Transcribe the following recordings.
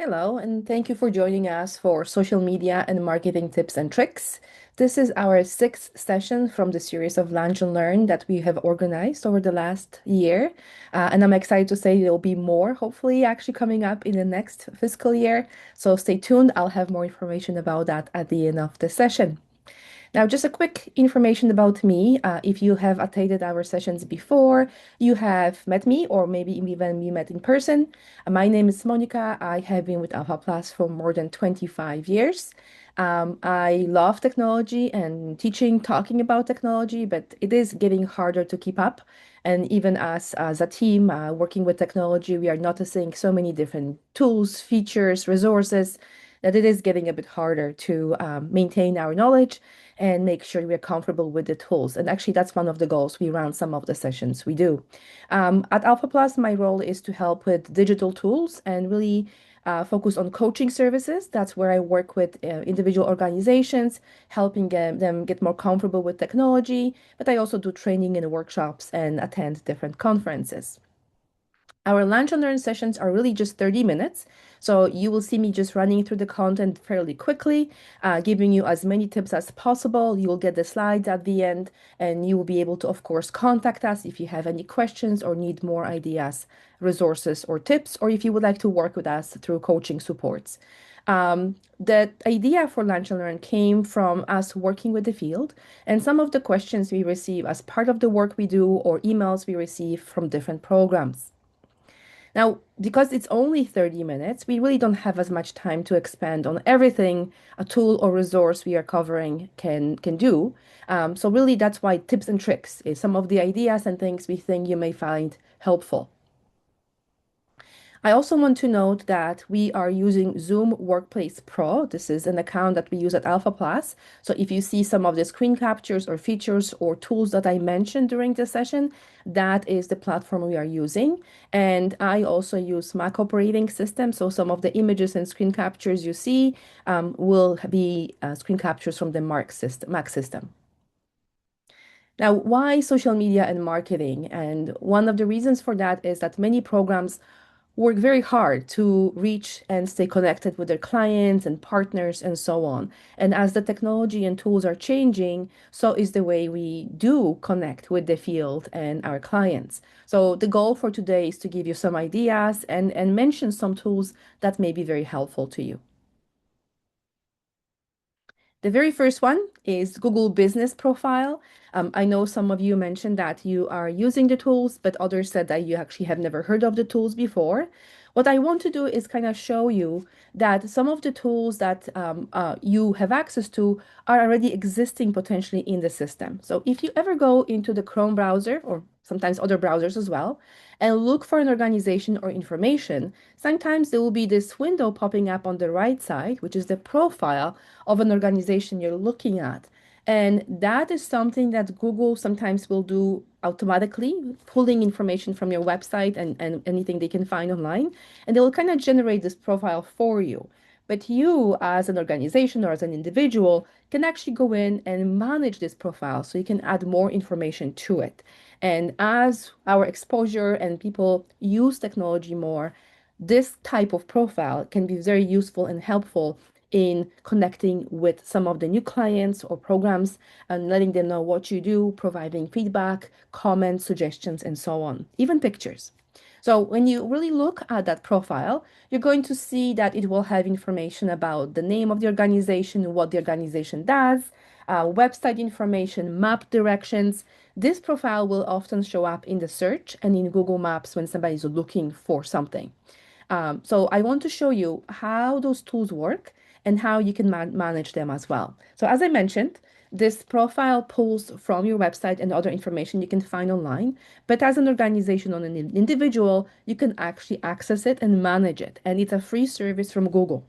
Hello, and thank you for joining us for social media and marketing tips and tricks. This is our sixth session from the series of Lunch and Learn that we have organized over the last year. And I'm excited to say there will be more, hopefully, actually coming up in the next fiscal year. So stay tuned. I'll have more information about that at the end of the session. Now, just a quick information about me. If you have attended our sessions before, you have met me, or maybe even we met in person. My name is Monica. I have been with AlphaPlus for more than 25 years. I love technology and teaching, talking about technology, but it is getting harder to keep up. And even as a team working with technology, we are noticing so many different tools, features, resources that it is getting a bit harder to maintain our knowledge and make sure we're comfortable with the tools. And actually, that's one of the goals we run some of the sessions we do. At Alpha Plus, my role is to help with digital tools and really focus on coaching services. That's where I work with individual organizations, helping them get more comfortable with technology. But I also do training and workshops and attend different conferences. Our lunch and learn sessions are really just 30 minutes. So you will see me just running through the content fairly quickly, giving you as many tips as possible. You will get the slides at the end, and you will be able to, of course, contact us if you have any questions or need more ideas, resources, or tips, or if you would like to work with us through coaching supports. The idea for Lunch and Learn came from us working with the field and some of the questions we receive as part of the work we do or emails we receive from different programs. Now, because it's only 30 minutes, we really don't have as much time to expand on everything a tool or resource we are covering can do. So really, that's why tips and tricks is some of the ideas and things we think you may find helpful. I also want to note that we are using Zoom Workplace Pro. This is an account that we use at Alpha Plus. So if you see some of the screen captures or features or tools that I mentioned during the session, that is the platform we are using. And I also use Mac operating system. So some of the images and screen captures you see will be screen captures from the Mac system. Now, why social media and marketing? And one of the reasons for that is that many programs work very hard to reach and stay connected with their clients and partners and so on. And as the technology and tools are changing, so is the way we do connect with the field and our clients. So the goal for today is to give you some ideas and mention some tools that may be very helpful to you. The very first one is Google Business Profile. I know some of you mentioned that you are using the tools, but others said that you actually have never heard of the tools before. What I want to do is kind of show you that some of the tools that you have access to are already existing potentially in the system. So if you ever go into the Chrome browser or sometimes other browsers as well, and look for an organization or information, sometimes there will be this window popping up on the right side, which is the profile of an organization you're looking at. And that is something that Google sometimes will do automatically, pulling information from your website and anything they can find online. And they will kind of generate this profile for you. But you, as an organization or as an individual, can actually go in and manage this profile so you can add more information to it. And as our exposure and people use technology more, this type of profile can be very useful and helpful in connecting with some of the new clients or programs and letting them know what you do, providing feedback, comments, suggestions, and so on, even pictures. So when you really look at that profile, you're going to see that it will have information about the name of the organization, what the organization does, website information, map directions. This profile will often show up in the search and in Google Maps when somebody is looking for something. So I want to show you how those tools work and how you can manage them as well. So as I mentioned, this profile pulls from your website and other information you can find online, but as an organization or an individual, you can actually access it and manage it. And it's a free service from Google.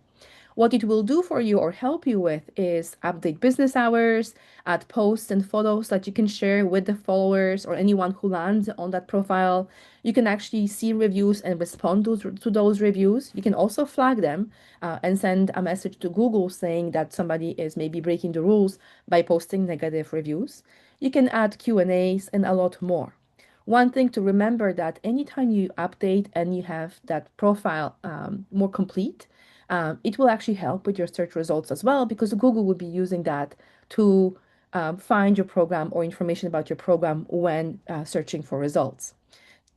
What it will do for you or help you with is update business hours, add posts and photos that you can share with the followers or anyone who lands on that profile. You can actually see reviews and respond to those reviews. You can also flag them and send a message to Google saying that somebody is maybe breaking the rules by posting negative reviews. You can add Q&As and a lot more. One thing to remember that anytime you update and you have that profile more complete, it will actually help with your search results as well because Google will be using that to find your program or information about your program when searching for results.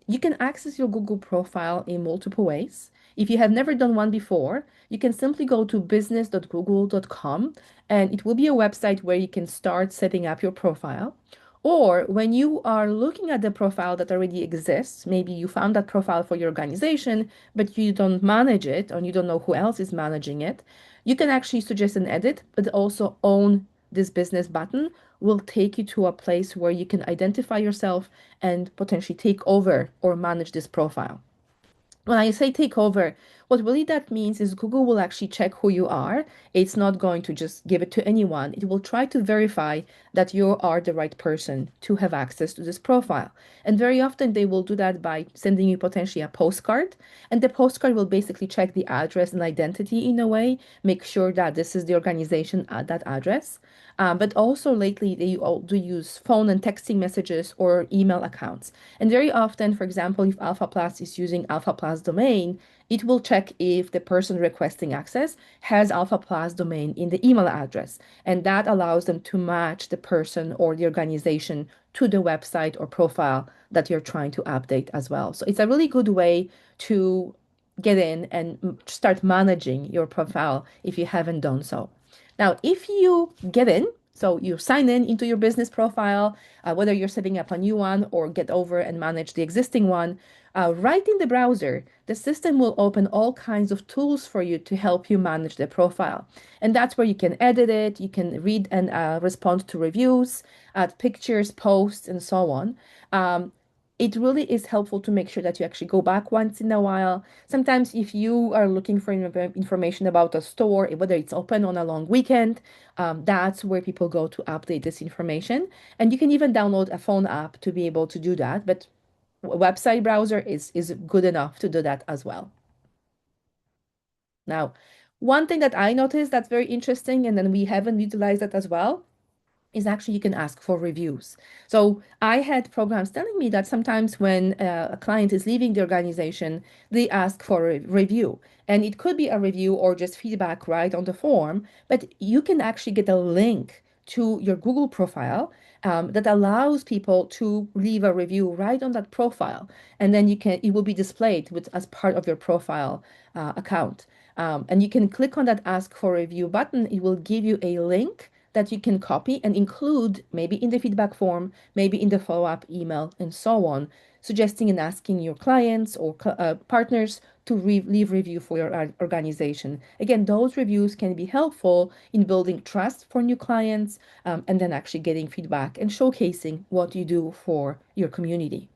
You can access your Google profile in multiple ways. If you have never done one before, you can simply go to business.google.com and it will be a website where you can start setting up your profile. Or when you are looking at the profile that already exists, maybe you found that profile for your organization, but you don't manage it or you don't know who else is managing it, you can actually suggest an edit, but also own this business button will take you to a place where you can identify yourself and potentially take over or manage this profile. When I say take over, what really that means is Google will actually check who you are. It's not going to just give it to anyone. It will try to verify that you are the right person to have access to this profile. And very often they will do that by sending you potentially a postcard. And the postcard will basically check the address and identity in a way, make sure that this is the organization at that address. But also lately, they all do use phone and texting messages or email accounts. And very often, for example, if AlphaPlus is using AlphaPlus domain, it will check if the person requesting access has AlphaPlus domain in the email address. And that allows them to match the person or the organization to the website or profile that you're trying to update as well. So it's a really good way to get in and start managing your profile if you haven't done so. Now, if you get in, so you sign in into your business profile, whether you're setting up a new one or get over and manage the existing one, right in the browser, the system will open all kinds of tools for you to help you manage the profile. And that's where you can edit it, you can read and respond to reviews, add pictures, posts, and so on. It really is helpful to make sure that you actually go back once in a while. Sometimes, if you are looking for information about a store, whether it's open on a long weekend, that's where people go to update this information. And you can even download a phone app to be able to do that. But website browser is good enough to do that as well. Now, one thing that I noticed that's very interesting, and then we haven't utilized that as well, is actually you can ask for reviews. So I had programs telling me that sometimes when a client is leaving the organization, they ask for a review. And it could be a review or just feedback right on the form, but you can actually get a link to your Google profile that allows people to leave a review right on that profile. And then it will be displayed as part of your profile account. And you can click on that ask for review button. It will give you a link that you can copy and include maybe in the feedback form, maybe in the follow-up email, and so on, suggesting and asking your clients or partners to leave review for your organization. Again, those reviews can be helpful in building trust for new clients and then actually getting feedback and showcasing what you do for your community.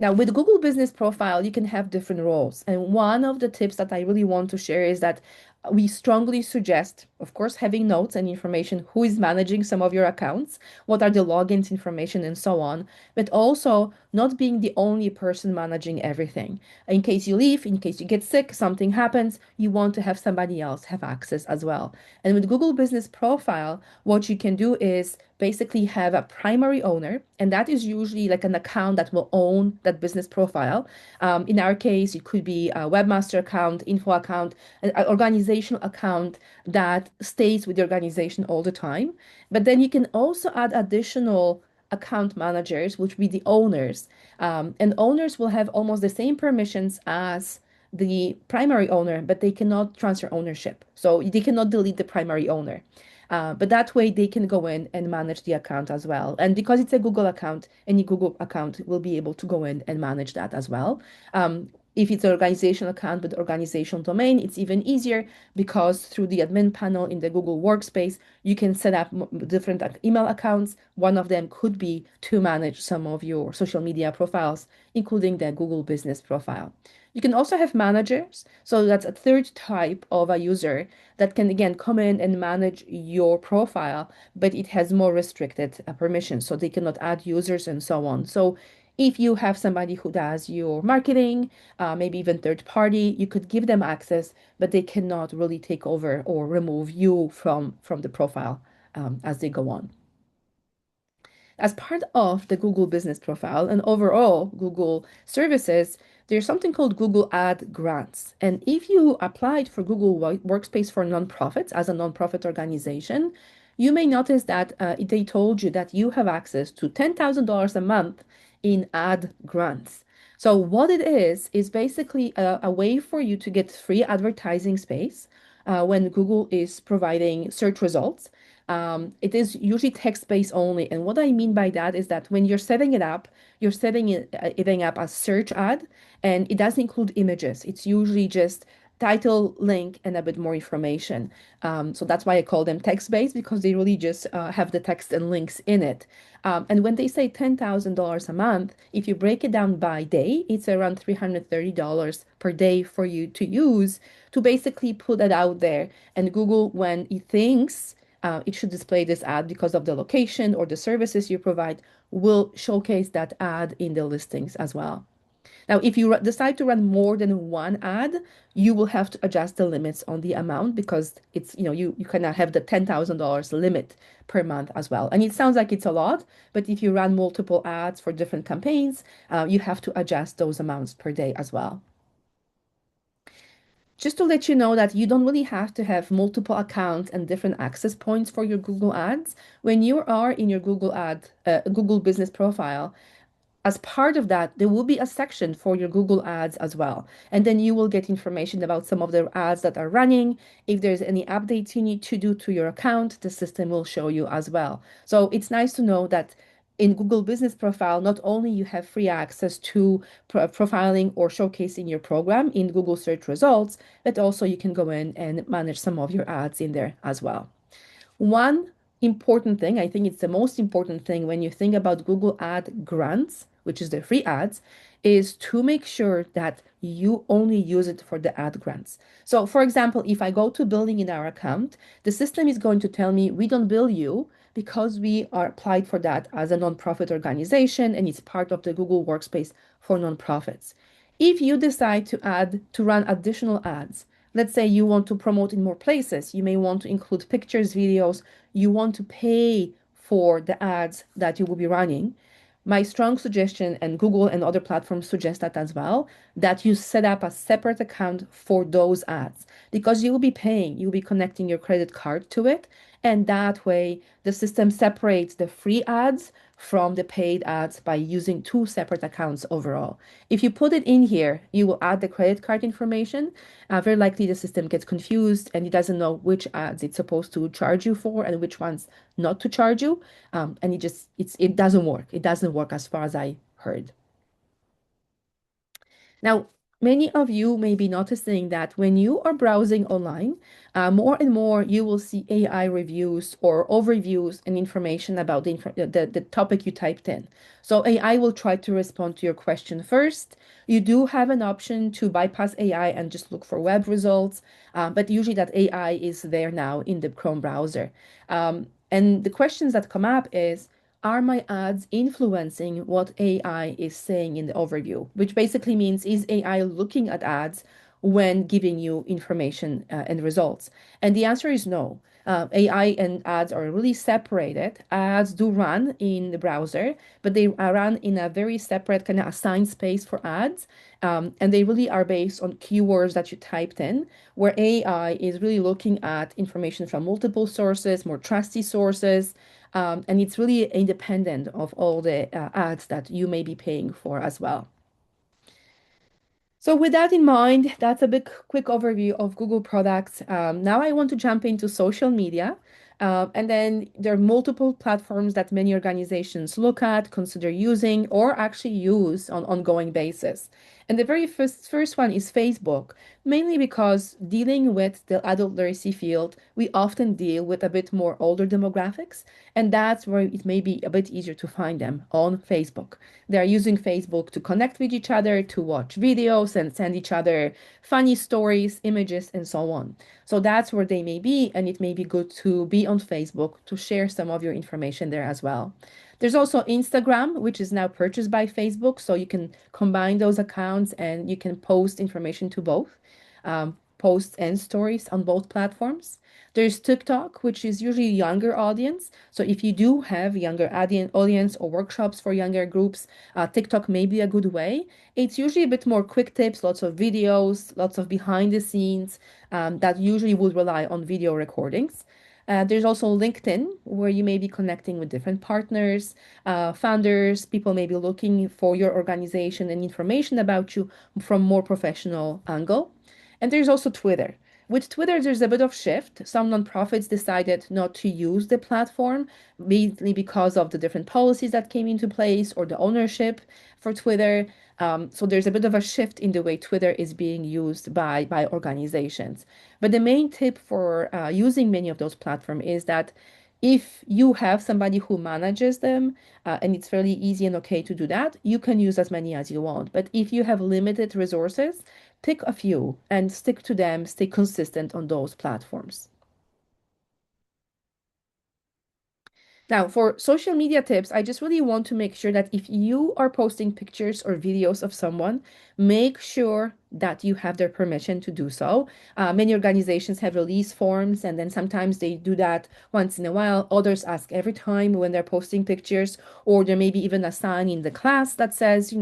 Now, with Google Business Profile, you can have different roles. And one of the tips that I really want to share is that we strongly suggest, of course, having notes and information, who is managing some of your accounts, what are the logins information, and so on, but also not being the only person managing everything. In case you leave, in case you get sick, something happens, you want to have somebody else have access as well. And with Google Business Profile, what you can do is basically have a primary owner, and that is usually like an account that will own that business profile. In our case, it could be a webmaster account, info account, an organizational account that stays with the organization all the time. But then you can also add additional account managers, which will be the owners. And owners will have almost the same permissions as the primary owner, but they cannot transfer ownership. So they cannot delete the primary owner. But that way they can go in and manage the account as well. And because it's a Google account, any Google account will be able to go in and manage that as well. If it's an organizational account with organizational domain, it's even easier because through the admin panel in the Google Workspace, you can set up different email accounts. One of them could be to manage some of your social media profiles, including the Google Business Profile. You can also have managers. So that's a third type of a user that can, again, come in and manage your profile, but it has more restricted permissions. So they cannot add users and so on. So if you have somebody who does your marketing, maybe even third party, you could give them access, but they cannot really take over or remove you from the profile as they go on. As part of the Google Business Profile and overall Google services, there's something called Google Ad Grants. And if you applied for Google Workspace for nonprofits as a nonprofit organization, you may notice that they told you that you have access to $10,000 a month in ad grants. So what it is basically a way for you to get free advertising space when Google is providing search results. It is usually text-based only. And what I mean by that is that when you're setting it up, you're setting it up as search ad, and it doesn't include images. It's usually just title, link, and a bit more information. So that's why I call them text-based because they really just have the text and links in it. And when they say $10,000 a month, if you break it down by day, it's around $330 per day for you to use to basically put it out there. And Google, when it thinks it should display this ad because of the location or the services you provide, will showcase that ad in the listings as well. Now, if you decide to run more than one ad, you will have to adjust the limits on the amount because it's, you cannot have the $10,000 limit per month as well. And it sounds like it's a lot, but if you run multiple ads for different campaigns, you have to adjust those amounts per day as well. Just to let you know that you don't really have to have multiple accounts and different access points for your Google Ads. When you are in your Google Business profile, as part of that, there will be a section for your Google Ads as well. And then you will get information about some of the ads that are running. If there's any updates you need to do to your account, the system will show you as well. So it's nice to know that in Google Business Profile, not only you have free access to profiling or showcasing your program in Google search results, but also you can go in and manage some of your ads in there as well. One important thing, I think it's the most important thing when you think about Google Ad Grants, which is the free ads, is to make sure that you only use it for the ad grants. So, for example, if I go to billing in our account, the system is going to tell me we don't bill you because we are applied for that as a nonprofit organization and it's part of the Google Workspace for nonprofits. If you decide to run additional ads, let's say you want to promote in more places, you may want to include pictures, videos, you want to pay for the ads that you will be running. My strong suggestion, and Google and other platforms suggest that as well, that you set up a separate account for those ads because you will be paying, you'll be connecting your credit card to it. And that way, the system separates the free ads from the paid ads by using two separate accounts overall. If you put it in here, you will add the credit card information. Very likely the system gets confused and it doesn't know which ads it's supposed to charge you for and which ones not to charge you. And it doesn't work. It doesn't work as far as I heard. Now, many of you may be noticing that when you are browsing online, more and more you will see AI reviews or overviews and information about the topic you typed in. So AI will try to respond to your question first. You do have an option to bypass AI and just look for web results, but usually that AI is there now in the Chrome browser. And the questions that come up is, are my ads influencing what AI is saying in the overview? Which basically means, is AI looking at ads when giving you information and results? And the answer is no. AI and ads are really separated. Ads do run in the browser, but they are run in a very separate kind of assigned space for ads. And they really are based on keywords that you typed in, where AI is really looking at information from multiple sources, more trusty sources, and it's really independent of all the ads that you may be paying for as well. So with that in mind, that's a big quick overview of Google products. Now I want to jump into social media. And then there are multiple platforms that many organizations look at, consider using, or actually use on ongoing basis. And the very first one is Facebook, mainly because dealing with the adult literacy field, we often deal with a bit more older demographics, and that's where it may be a bit easier to find them on Facebook. They are using Facebook to connect with each other, to watch videos and send each other funny stories, images, and so on. So that's where they may be, and it may be good to be on Facebook to share some of your information there as well. There's also Instagram, which is now purchased by Facebook, so you can combine those accounts and you can post information to both. posts and stories on both platforms. There's TikTok, which is usually younger audience. So if you do have younger audience or workshops for younger groups, TikTok may be a good way. It's usually a bit more quick tips, lots of videos, lots of behind the scenes that usually would rely on video recordings. There's also LinkedIn, where you may be connecting with different partners, founders, people may be looking for your organization and information about you from more professional angle. And there's also Twitter. With Twitter, there's a bit of shift. Some nonprofits decided not to use the platform, mainly because of the different policies that came into place or the ownership for Twitter. So there's a bit of a shift in the way Twitter is being used by organizations. But the main tip for using many of those platforms is that if you have somebody who manages them, and it's fairly easy and okay to do that, you can use as many as you want. But if you have limited resources, pick a few and stick to them, stay consistent on those platforms. Now, for social media tips, I just really want to make sure that if you are posting pictures or videos of someone, make sure that you have their permission to do so. Many organizations have release forms, and then sometimes they do that once in a while. Others ask every time when they're posting pictures, or there may be even a sign in the class that says,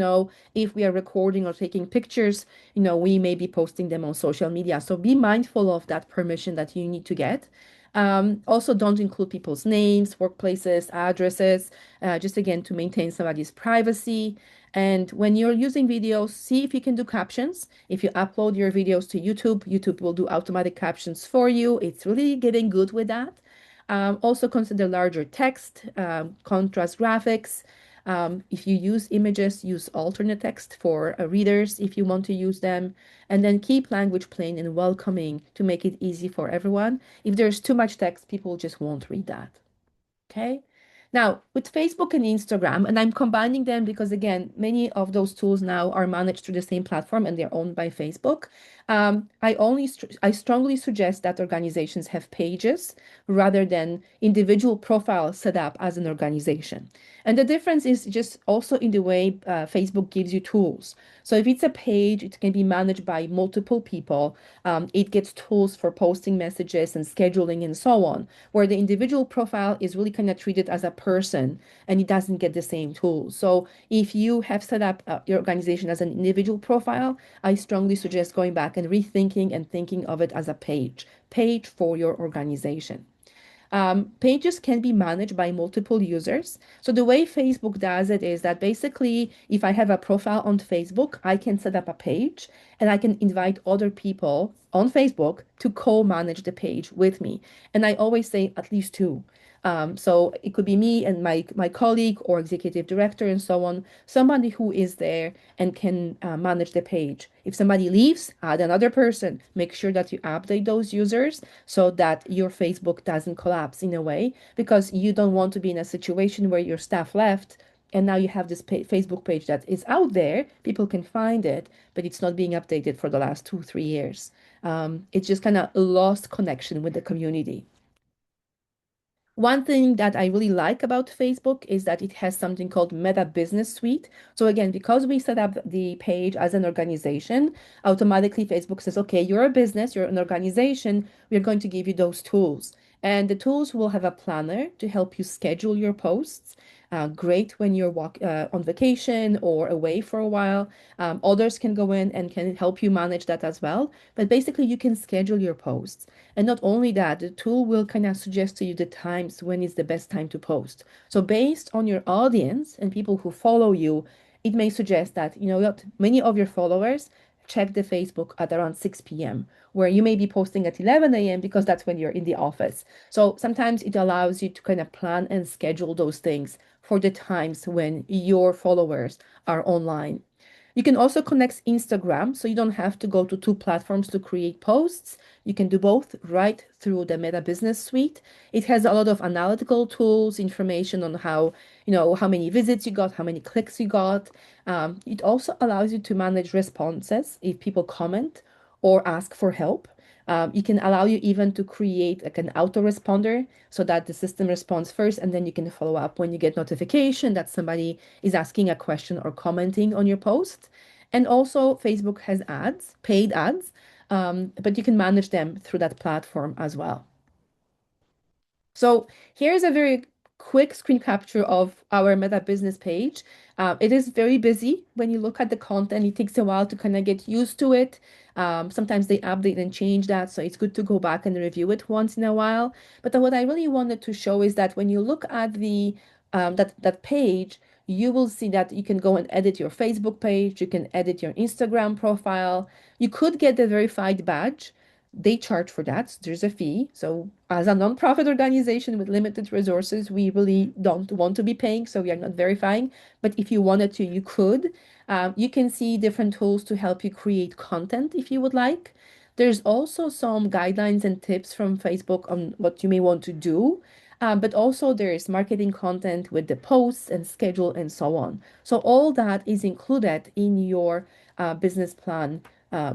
if we are recording or taking pictures, we may be posting them on social media. So be mindful of that permission that you need to get. Also, don't include people's names, workplaces, addresses, just again to maintain somebody's privacy. And when you're using videos, see if you can do captions. If you upload your videos to YouTube, YouTube will do automatic captions for you. It's really getting good with that. Also consider larger text, contrast graphics. If you use images, use alternate text for readers if you want to use them. And then keep language plain and welcoming to make it easy for everyone. If there's too much text, people just won't read that. Okay. Now, with Facebook and Instagram, and I'm combining them because, again, many of those tools now are managed through the same platform and they're owned by Facebook. I strongly suggest that organizations have pages rather than individual profiles set up as an organization. And the difference is just also in the way Facebook gives you tools. So if it's a page, it can be managed by multiple people. It gets tools for posting messages and scheduling and so on, where the individual profile is really kind of treated as a person and it doesn't get the same tools. So if you have set up your organization as an individual profile, I strongly suggest going back and rethinking and thinking of it as a page for your organization. Pages can be managed by multiple users. So the way Facebook does it is that basically, if I have a profile on Facebook, I can set up a page and I can invite other people on Facebook to co-manage the page with me. And I always say at least two. So it could be me and my colleague or executive director and so on, somebody who is there and can manage the page. If somebody leaves, add another person. Make sure that you update those users so that your Facebook doesn't collapse in a way, because you don't want to be in a situation where your staff left and now you have this Facebook page that is out there. People can find it, but it's not being updated for the last 2, 3 years. It's just kind of lost connection with the community. One thing that I really like about Facebook is that it has something called Meta Business Suite. So again, because we set up the page as an organization, automatically Facebook says, okay, you're a business, you're an organization, we're going to give you those tools. And the tools will have a planner to help you schedule your posts. Great when you're on vacation or away for a while. Others can go in and can help you manage that as well. But basically, you can schedule your posts. And not only that, the tool will kind of suggest to you the times when is the best time to post. So based on your audience and people who follow you, it may suggest that, what many of your followers check the Facebook at around 6 p.m., where you may be posting at 11 a.m. because that's when you're in the office. So sometimes it allows you to kind of plan and schedule those things for the times when your followers are online. You can also connect Instagram, so you don't have to go to two platforms to create posts. You can do both right through the Meta Business Suite. It has a lot of analytical tools, information on how many visits you got, how many clicks you got. It also allows you to manage responses if people comment or ask for help. It can allow you even to create like an autoresponder so that the system responds first and then you can follow up when you get notification that somebody is asking a question or commenting on your post. And also Facebook has ads, paid ads. but you can manage them through that platform as well. So here's a very quick screen capture of our Meta business page. It is very busy. When you look at the content, it takes a while to kind of get used to it. Sometimes they update and change that, so it's good to go back and review it once in a while. But what I really wanted to show is that when you look at the that page, you will see that you can go and edit your Facebook page, you can edit your Instagram profile. You could get the verified badge. They charge for that. So there's a fee. So as a nonprofit organization with limited resources, we really don't want to be paying, so we are not verifying. But if you wanted to, you could. You can see different tools to help you create content if you would like. There's also some guidelines and tips from Facebook on what you may want to do. But also there's marketing content with the posts and schedule and so on. So all that is included in your business plan,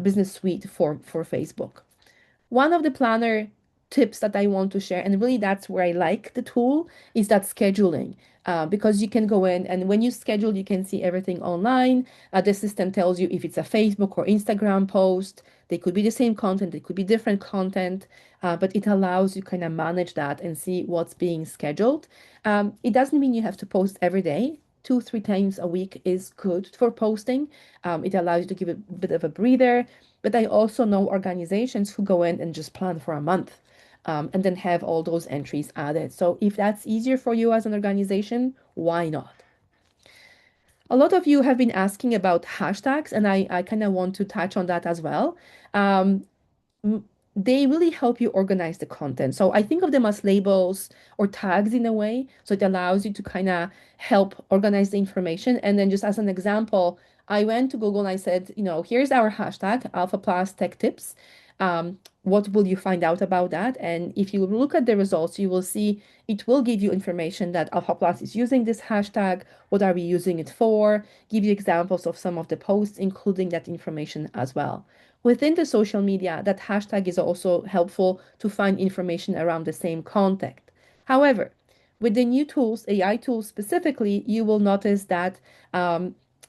business suite for Facebook. One of the planner tips that I want to share, and really that's where I like the tool, is that scheduling. Because you can go in and when you schedule, you can see everything online. The system tells you if it's a Facebook or Instagram post. They could be the same content, they could be different content, but it allows you kind of manage that and see what's being scheduled. It doesn't mean you have to post every day. Two, three times a week is good for posting. It allows you to give it a bit of a breather. But I also know organizations who go in and just plan for a month, and then have all those entries added. So if that's easier for you as an organization, why not? A lot of you have been asking about hashtags, and I kind of want to touch on that as well. Um, they really help you organize the content. So I think of them as labels or tags in a way. So it allows you to kind of help organize the information. And then just as an example, I went to Google and I said, here's our hashtag, AlphaPlus Tech Tips. What will you find out about that? And if you look at the results, you will see it will give you information that AlphaPlus is using this hashtag. What are we using it for? Give you examples of some of the posts, including that information as well. Within the social media, that hashtag is also helpful to find information around the same context. However, with the new tools, AI tools specifically, you will notice that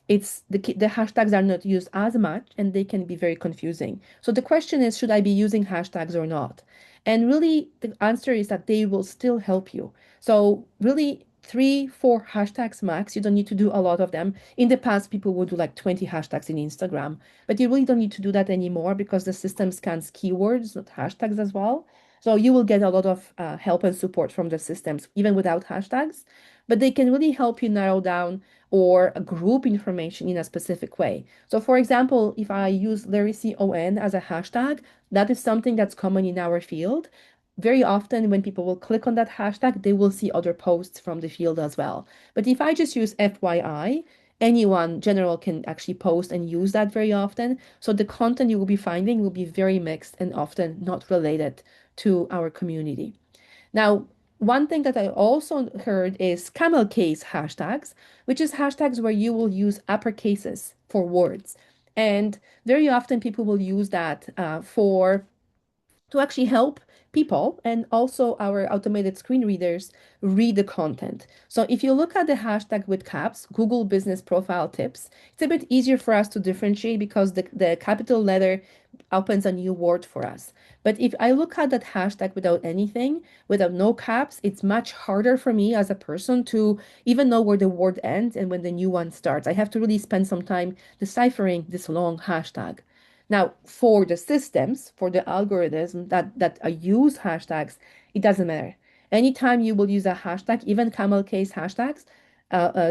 it's the hashtags are not used as much and they can be very confusing. So the question is, should I be using hashtags or not? And really, the answer is that they will still help you. So really, three, four hashtags max. You don't need to do a lot of them. In the past, people would do like 20 hashtags in Instagram, but you really don't need to do that anymore because the system scans keywords, not hashtags as well. So you will get a lot of help and support from the systems, even without hashtags, but they can really help you narrow down or group information in a specific way. So for example, if I use LarryCon as a hashtag, that is something that's common in our field. Very often when people will click on that hashtag, they will see other posts from the field as well. But if I just use FYI, anyone general can actually post and use that very often. So the content you will be finding will be very mixed and often not related to our community. Now, one thing that I also heard is camel case hashtags, which is hashtags where you will use uppercases for words. And very often people will use that for to actually help people and also our automated screen readers read the content. So if you look at the hashtag with caps, Google Business Profile Tips, it's a bit easier for us to differentiate because the capital letter opens a new word for us. But if I look at that hashtag without anything, without no caps, it's much harder for me as a person to even know where the word ends and when the new one starts. I have to really spend some time deciphering this long hashtag. Now, for the systems, for the algorithm that use hashtags, it doesn't matter. Anytime you will use a hashtag, even camel case hashtags,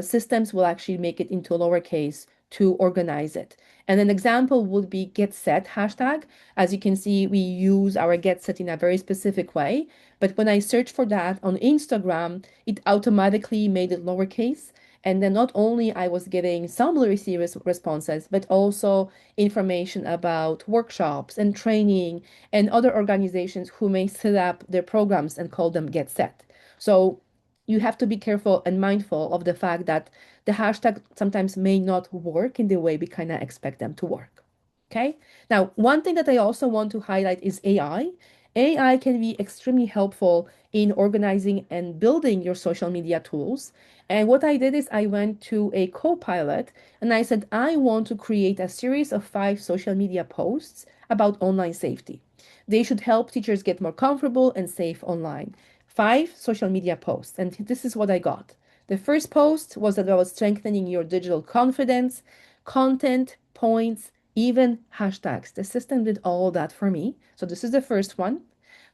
systems will actually make it into lowercase to organize it. And an example would be get set hashtag. As you can see, we use our get set in a very specific way. But when I search for that on Instagram, it automatically made it lowercase. And then not only I was getting some literacy responses, but also information about workshops and training and other organizations who may set up their programs and call them Get Set. So you have to be careful and mindful of the fact that the hashtag sometimes may not work in the way we kind of expect them to work. Okay. Now, one thing that I also want to highlight is AI. AI can be extremely helpful in organizing and building your social media tools. And what I did is I went to a co-pilot and I said, I want to create a series of 5 social media posts about online safety. They should help teachers get more comfortable and safe online. 5 social media posts. And this is what I got. The first post was about strengthening your digital confidence, content, points, even hashtags. The system did all that for me. So this is the first one.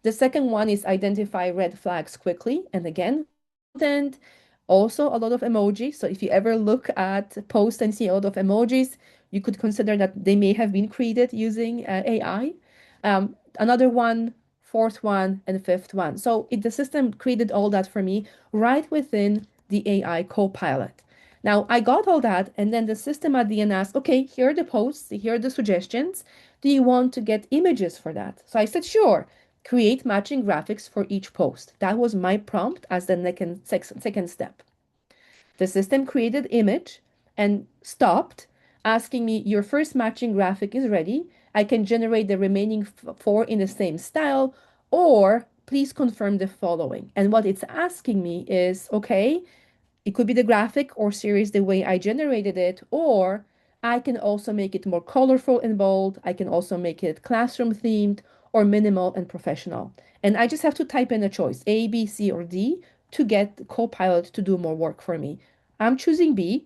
The second one is identify red flags quickly. And again, content, also a lot of emojis. So if you ever look at posts and see a lot of emojis, you could consider that they may have been created using AI. Another one, fourth one, and fifth one. So the system created all that for me right within the AI Copilot. Now I got all that, and then the system at the end asked, okay, here are the posts, here are the suggestions. Do you want to get images for that? So I said, sure. Create matching graphics for each post. That was my prompt as the second step. The system created image and stopped, asking me, your first matching graphic is ready. I can generate the remaining four in the same style, or please confirm the following. And what it's asking me is, okay, it could be the graphic or series the way I generated it, or I can also make it more colorful and bold. I can also make it classroom themed or minimal and professional. And I just have to type in a choice, A, B, C, or D, to get Copilot to do more work for me. I'm choosing B,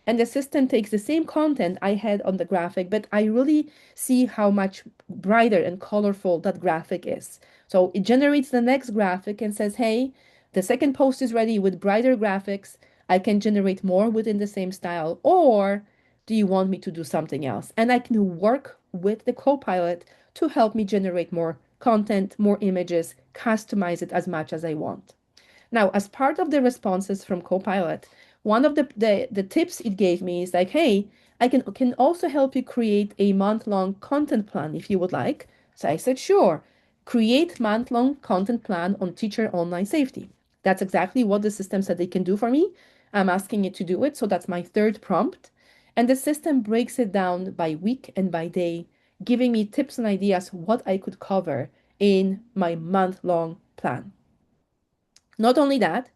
and the system takes the same content I had on the graphic, but I really see how much brighter and colorful that graphic is. So it generates the next graphic and says, hey, the second post is ready with brighter graphics. I can generate more within the same style, or do you want me to do something else? And I can work with the Copilot to help me generate more content, more images, customize it as much as I want. Now, as part of the responses from Copilot, one of the tips it gave me is like, hey, I can also help you create a month-long content plan if you would like. So I said, sure, create month-long content plan on teacher online safety. That's exactly what the system said they can do for me. I'm asking it to do it. So that's my third prompt. And the system breaks it down by week and by day, giving me tips and ideas what I could cover in my month-long plan. Not only that,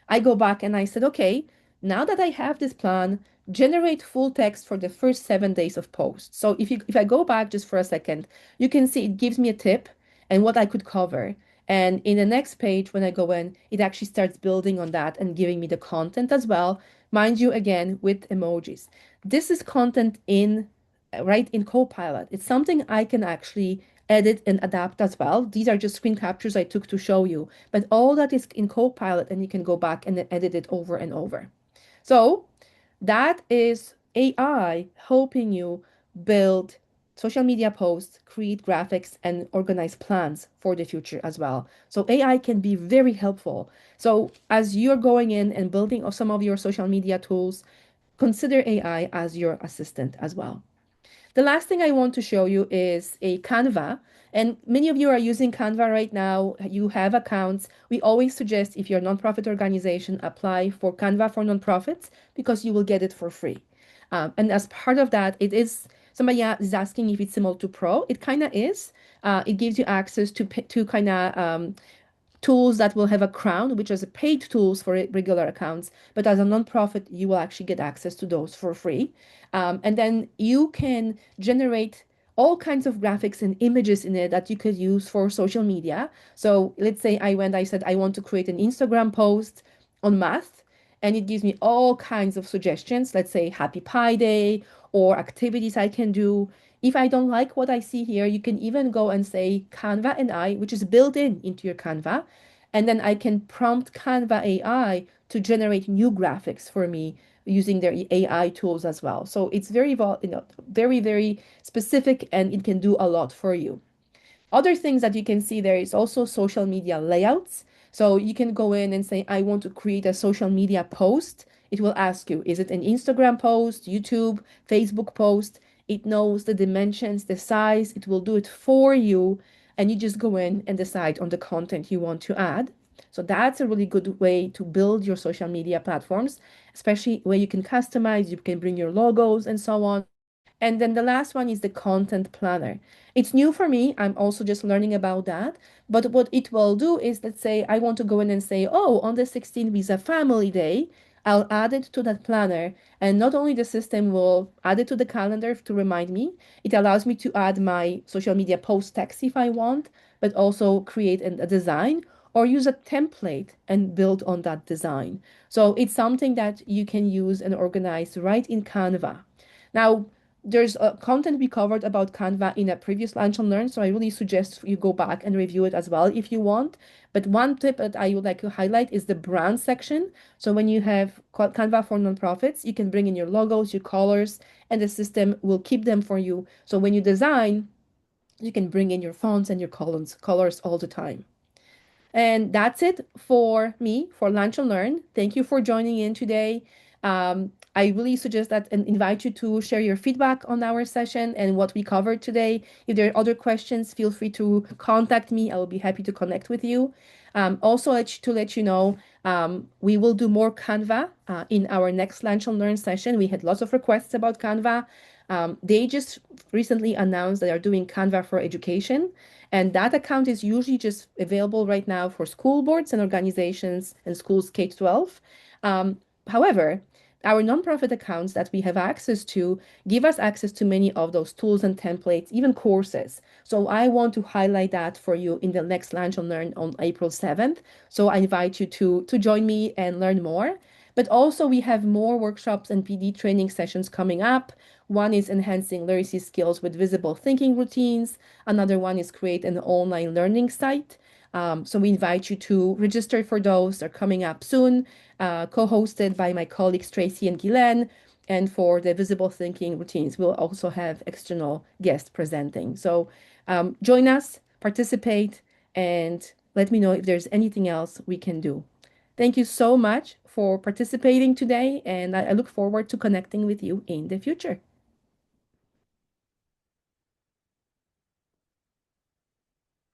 I go back and I said, okay, now that I have this plan, generate full text for the first 7 days of post. So if I go back just for a second, you can see it gives me a tip and what I could cover. And in the next page, when I go in, it actually starts building on that and giving me the content as well. Mind you, again, with emojis. This is content in right in Copilot. It's something I can actually edit and adapt as well. These are just screen captures I took to show you, but all that is in Copilot and you can go back and then edit it over and over. So that is AI helping you build social media posts, create graphics, and organize plans for the future as well. So AI can be very helpful. So as you're going in and building some of your social media tools, consider AI as your assistant as well. The last thing I want to show you is a Canva. And many of you are using Canva right now. You have accounts. We always suggest if you're a nonprofit organization, apply for Canva for nonprofits because you will get it for free. And as part of that, it is somebody is asking if it's similar to Pro. It kind of is. It gives you access to kind of tools that will have a crown, which is paid tools for regular accounts. But as a nonprofit, you will actually get access to those for free. And then you can generate all kinds of graphics and images in it that you could use for social media. So let's say I said, I want to create an Instagram post on math, and it gives me all kinds of suggestions. Let's say Happy Pi Day or activities I can do. If I don't like what I see here, you can even go and say Canva and I, which is built in into your Canva. And then I can prompt Canva AI to generate new graphics for me using their AI tools as well. So it's very, very specific and it can do a lot for you. Other things that you can see there is also social media layouts. So you can go in and say, I want to create a social media post. It will ask you, is it an Instagram post, YouTube, Facebook post? It knows the dimensions, the size, it will do it for you. And you just go in and decide on the content you want to add. So that's a really good way to build your social media platforms, especially where you can customize, you can bring your logos and so on. And then the last one is the content planner. It's new for me. I'm also just learning about that. But what it will do is, let's say I want to go in and say, oh, on the 16th is a family day. I'll add it to that planner. And not only the system will add it to the calendar to remind me, it allows me to add my social media post text if I want, but also create a design or use a template and build on that design. So it's something that you can use and organize right in Canva. Now, there's content we covered about Canva in a previous Lunch and Learn, so I really suggest you go back and review it as well if you want. But one tip that I would like to highlight is the brand section. So when you have Canva for nonprofits, you can bring in your logos, your colors, and the system will keep them for you. So when you design, you can bring in your fonts and your colors all the time. And that's it for me for Lunch and Learn. Thank you for joining in today. I really suggest that and invite you to share your feedback on our session and what we covered today. If there are other questions, feel free to contact me. I will be happy to connect with you. Also, to let you know, we will do more Canva in our next Lunch and Learn session. We had lots of requests about Canva. They just recently announced they are doing Canva for education. And that account is usually just available right now for school boards and organizations and schools K-12. However, our nonprofit accounts that we have access to give us access to many of those tools and templates, even courses. So I want to highlight that for you in the next Lunch and Learn on April 7th. So I invite you to join me and learn more. But also we have more workshops and PD training sessions coming up. One is enhancing literacy skills with visible thinking routines. Another one is create an online learning site. So we invite you to register for those. They're coming up soon, co-hosted by my colleagues Tracy and Guylaine. And for the visible thinking routines, we'll also have external guests presenting. So join us, participate, and let me know if there's anything else we can do. Thank you so much for participating today, and I look forward to connecting with you in the future.